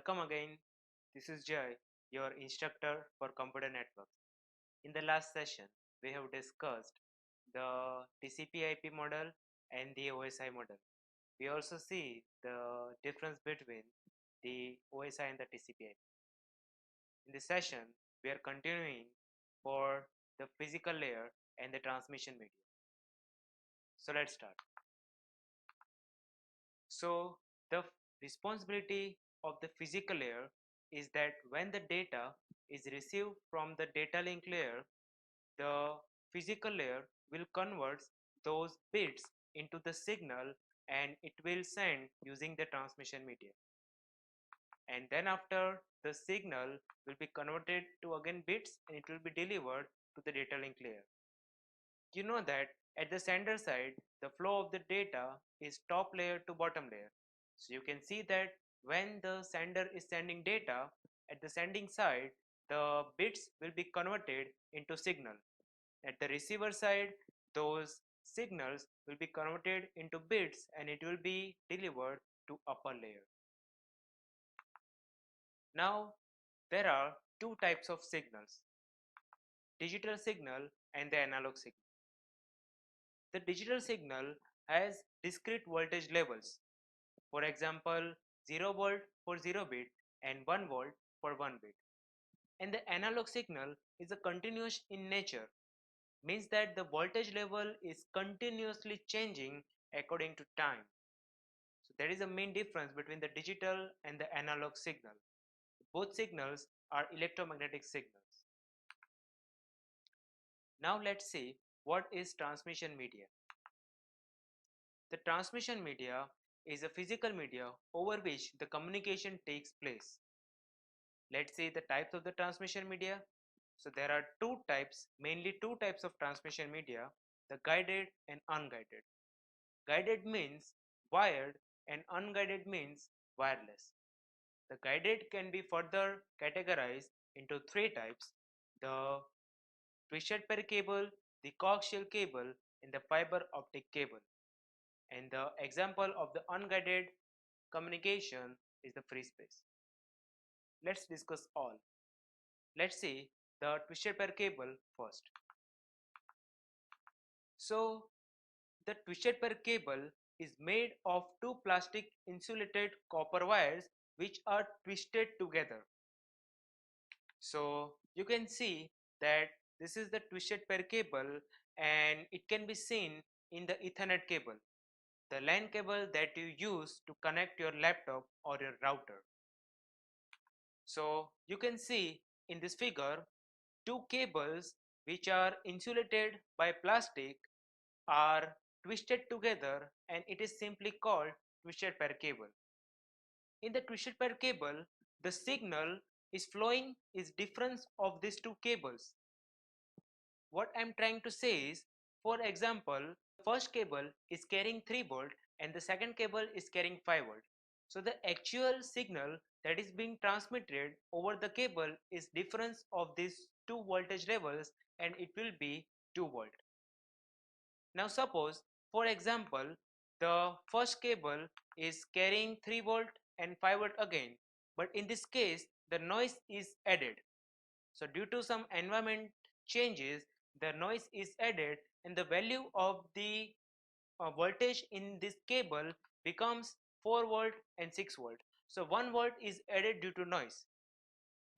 Welcome again. This is Jay, your instructor for computer networks. In the last session, we have discussed the TCP/IP model and the OSI model. We also see the difference between the OSI and the TCP/IP. In this session, we are continuing for the physical layer and the transmission media. So let's start. So the responsibility of the physical layer is that when the data is received from the data link layer, the physical layer will convert those bits into the signal and it will send using the transmission media. And then after the signal will be converted to again bits and it will be delivered to the data link layer. You know that at the sender side, the flow of the data is top layer to bottom layer. So you can see that when the sender is sending data, at the sending side, the bits will be converted into signal. At the receiver side, those signals will be converted into bits and it will be delivered to upper layer. Now, there are two types of signals, digital signal and the analog signal. The digital signal has discrete voltage levels. For example, 0 volt for 0 bit and 1 volt for 1 bit. And the analog signal is a continuous in nature, means that the voltage level is continuously changing according to time. So there is a main difference between the digital and the analog signal. Both signals are electromagnetic signals. Now let's see what is transmission media. The transmission media is a physical media over which the communication takes place. Let's see the types of the transmission media. So there are two types, mainly two types of transmission media, the guided and unguided. Guided means wired and unguided means wireless. The guided can be further categorized into three types, the twisted pair cable, the coaxial cable and the fiber optic cable. And the example of the unguided communication is the free space. Let's discuss all. Let's see the twisted pair cable first. So the twisted pair cable is made of two plastic insulated copper wires which are twisted together. So you can see that this is the twisted pair cable and it can be seen in the Ethernet cable, the LAN cable that you use to connect your laptop or your router. So you can see in this figure two cables which are insulated by plastic are twisted together and it is simply called twisted pair cable. In the twisted pair cable, the signal is flowing is difference of these two cables. What I'm trying to say is, for example, first cable is carrying 3 volt and the second cable is carrying 5 volt. So the actual signal that is being transmitted over the cable is difference of these two voltage levels and it will be 2 volt. Now suppose, for example, the first cable is carrying 3 volt and 5 volt again, but in this case the noise is added. So due to some environment changes, the noise is added and the value of the voltage in this cable becomes 4 volt and 6 volt. So 1 volt is added due to noise.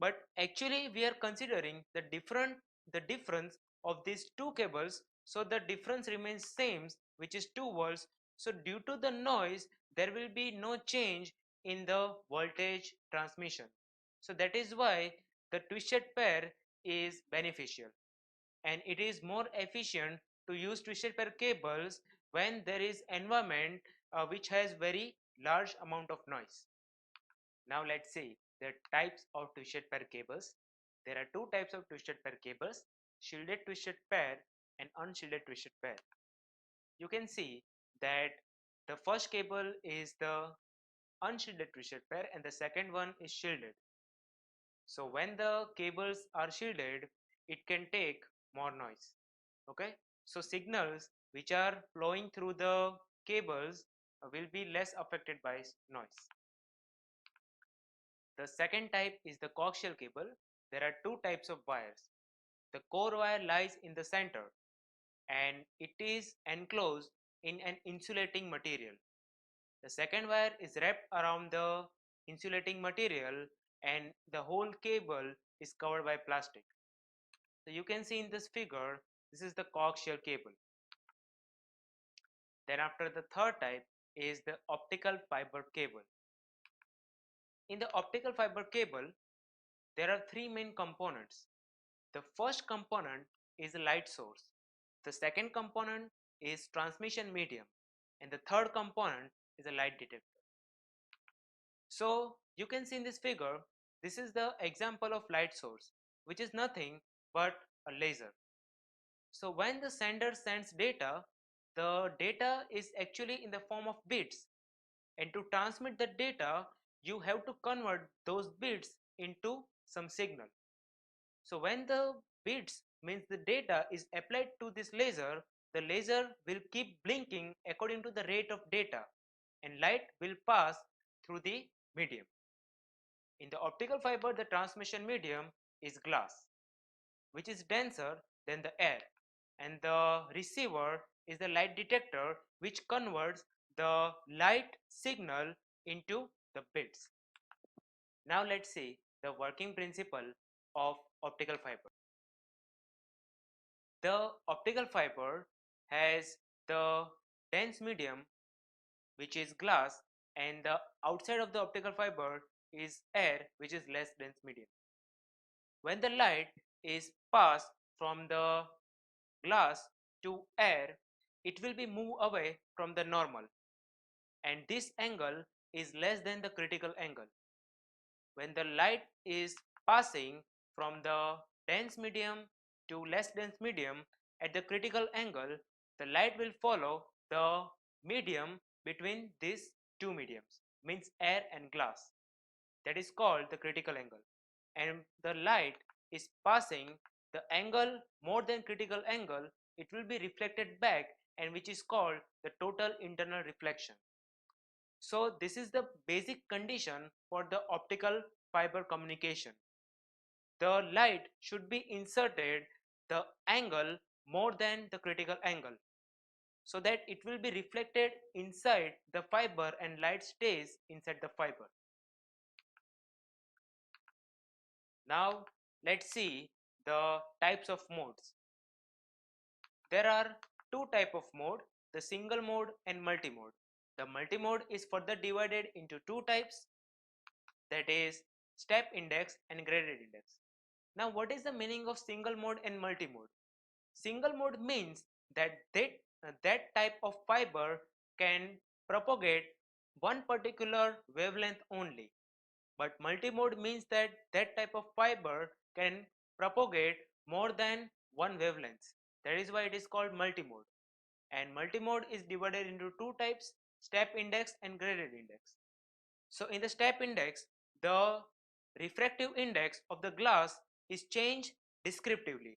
But actually we are considering the difference of these two cables, so the difference remains same, which is 2 volts. So due to the noise there will be no change in the voltage transmission. So that is why the twisted pair is beneficial and it is more efficient to use twisted pair cables when there is environment which has very large amount of noise. Now let's see the types of twisted pair cables. There are two types of twisted pair cables, shielded twisted pair and unshielded twisted pair. You can see that the first cable is the unshielded twisted pair and the second one is shielded. So when the cables are shielded, it can take more noise. Okay, so signals which are flowing through the cables will be less affected by noise. The second type is the coaxial cable. There are two types of wires. The core wire lies in the center and it is enclosed in an insulating material. The second wire is wrapped around the insulating material and the whole cable is covered by plastic. So you can see in this figure, this is the coaxial cable. Then after the third type is the optical fiber cable. In the optical fiber cable, there are three main components. The first component is the light source. The second component is transmission medium. And the third component is a light detector. So you can see in this figure, this is the example of light source, which is nothing but a laser. So when the sender sends data, the data is actually in the form of bits, and to transmit the data, you have to convert those bits into some signal. So when the bits means the data is applied to this laser, the laser will keep blinking according to the rate of data, and light will pass through the medium. In the optical fiber, the transmission medium is glass, which is denser than the air, and the receiver is the light detector, which converts the light signal into the bits. Now let's see the working principle of optical fiber. The optical fiber has the dense medium, which is glass, and the outside of the optical fiber is air, which is less dense medium. When the light is passed from the glass to air, it will be moved away from the normal, and this angle is less than the critical angle. When the light is passing from the dense medium to less dense medium at the critical angle, the light will follow the medium between these two mediums, means air and glass. That is called the critical angle. And the light is passing the angle more than critical angle, it will be reflected back, and which is called the total internal reflection. So this is the basic condition for the optical fiber communication. The light should be inserted the angle more than the critical angle, so that it will be reflected inside the fiber and light stays inside the fiber. Now let's see the types of modes. There are two types of mode, the single mode and multi-mode. The multi-mode is further divided into two types, that is step index and graded index. Now what is the meaning of single mode and multi-mode? Single mode means that type of fiber can propagate one particular wavelength only. But multi-mode means that type of fiber can propagate more than one wavelength. That is why it is called multi-mode. And multi-mode is divided into two types, step index and graded index. So in the step index, the refractive index of the glass is changed descriptively,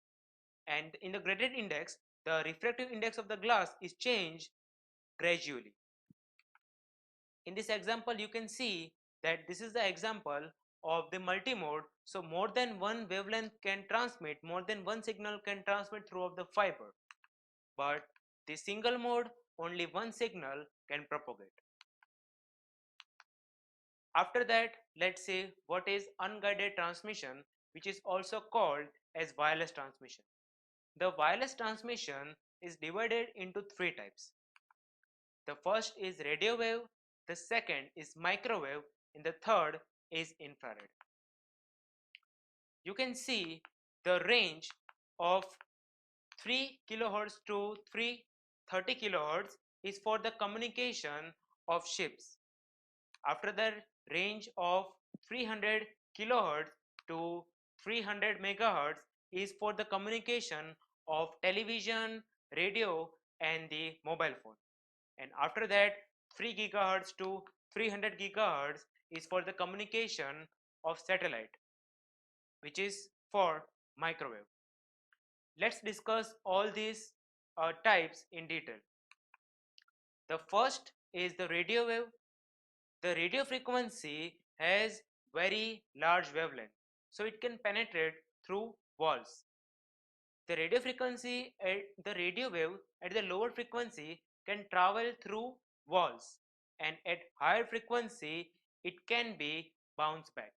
and in the graded index, the refractive index of the glass is changed gradually. In this example, you can see that this is the example of the multimode. So more than one wavelength can transmit, more than one signal can transmit throughout the fiber, but the single mode, only one signal can propagate. After that, let's see what is unguided transmission, which is also called as wireless transmission. The wireless transmission is divided into three types. The first is radio wave, the second is microwave, and the third is infrared. You can see the range of 3 kilohertz to 330 kilohertz is for the communication of ships. After that, range of 300 kilohertz to 300 megahertz is for the communication of television, radio, and the mobile phone. And after that, 3 gigahertz to 300 gigahertz is for the communication of satellite, which is for microwave. Let's discuss all these types in detail. The first is the radio wave. The radio frequency has very large wavelength, so it can penetrate through walls. The radio frequency at the radio wave at the lower frequency can travel through walls, and at higher frequency it can be bounced back.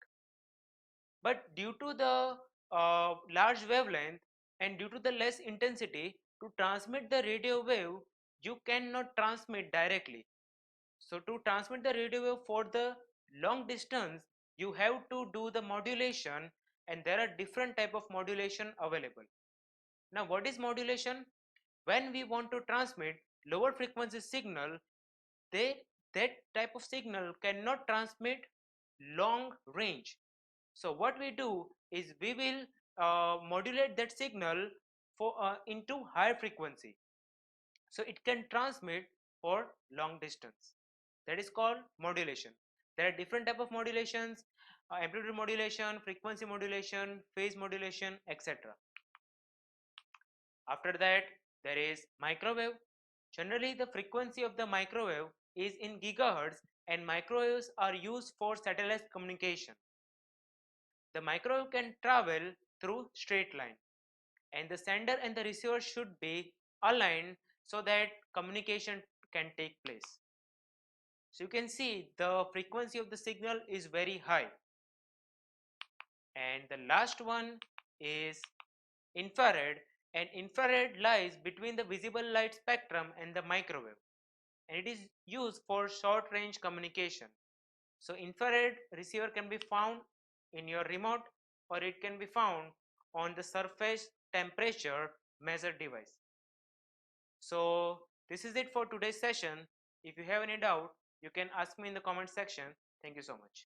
But due to the large wavelength and due to the less intensity, to transmit the radio wave you cannot transmit directly. So to transmit the radio wave for the long distance, you have to do the modulation, and there are different type of modulation available. Now what is modulation? When we want to transmit lower frequency signal, they that type of signal cannot transmit long range. So what we do is we will modulate that signal for into higher frequency, so it can transmit for long distance. That is called modulation. There are different type of modulations: amplitude modulation, frequency modulation, phase modulation, etc. After that, there is microwave. Generally the frequency of the microwave is in gigahertz, and microwaves are used for satellite communication. The microwave can travel through straight line, and the sender and the receiver should be aligned so that communication can take place. So you can see the frequency of the signal is very high. And the last one is infrared, and infrared lies between the visible light spectrum and the microwave, and it is used for short range communication. So infrared receiver can be found in your remote, or it can be found on the surface temperature measure device. So this is it for today's session. If you have any doubt, you can ask me in the comment section. Thank you so much.